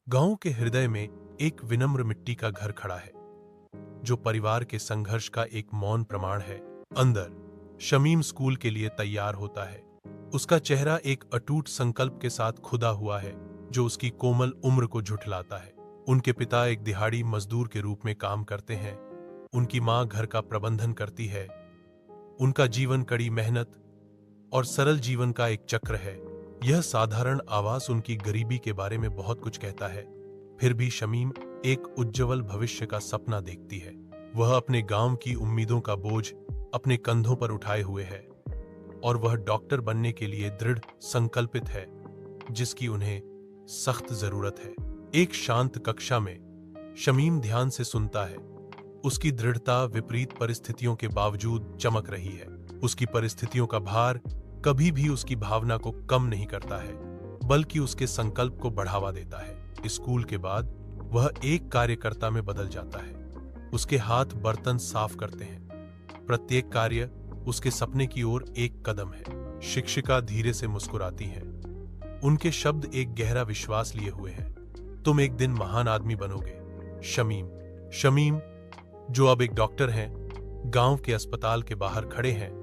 गांव के हृदय में एक विनम्र मिट्टी का घर खड़ा है, जो परिवार के संघर्ष का एक मौन प्रमाण है। अंदर शमीम स्कूल के लिए तैयार होता है। उसका चेहरा एक अटूट संकल्प के साथ खुदा हुआ है, जो उसकी कोमल उम्र को झुठलाता है। उनके पिता एक दिहाड़ी मजदूर के रूप में काम करते हैं। उनकी मां घर का प्रबंधन करती है। उनका जीवन कड़ी मेहनत और सरल जीवन का एक चक्र है। यह साधारण आवास उनकी गरीबी के बारे में बहुत कुछ कहता है। फिर भी शमीम एक उज्जवल भविष्य का सपना देखती है। वह अपने गांव की उम्मीदों का बोझ अपने कंधों पर उठाए हुए है और वह डॉक्टर बनने के लिए दृढ़ संकल्पित है, जिसकी उन्हें सख्त जरूरत है। एक शांत कक्षा में शमीम ध्यान से सुनता है। उसकी दृढ़ता विपरीत परिस्थितियों के बावजूद चमक रही है। उसकी परिस्थितियों का भार कभी भी उसकी भावना को कम नहीं करता है, बल्कि उसके संकल्प को बढ़ावा देता है। स्कूल के बाद वह एक कार्यकर्ता में बदल जाता है। उसके हाथ बर्तन साफ करते हैं। प्रत्येक कार्य उसके सपने की ओर एक कदम है। शिक्षिका धीरे से मुस्कुराती है। उनके शब्द एक गहरा विश्वास लिए हुए हैं। तुम एक दिन महान आदमी बनोगे शमीम। शमीम, जो अब एक डॉक्टर हैं, गांव के अस्पताल के बाहर खड़े हैं।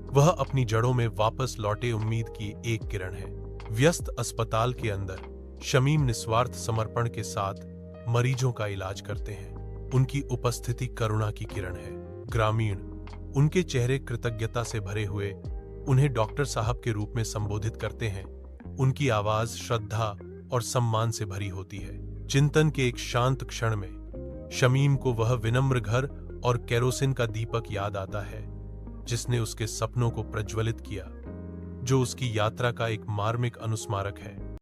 वह अपनी जड़ों में वापस लौटे उम्मीद की एक किरण है। व्यस्त अस्पताल के अंदर शमीम निस्वार्थ समर्पण के साथ मरीजों का इलाज करते हैं। उनकी उपस्थिति करुणा की किरण है। ग्रामीण उनके चेहरे कृतज्ञता से भरे हुए उन्हें डॉक्टर साहब के रूप में संबोधित करते हैं। उनकी आवाज श्रद्धा और सम्मान से भरी होती है। चिंतन के एक शांत क्षण में शमीम को वह विनम्र घर और केरोसिन का दीपक याद आता है, जिसने उसके सपनों को प्रज्वलित किया, जो उसकी यात्रा का एक मार्मिक अनुस्मारक है।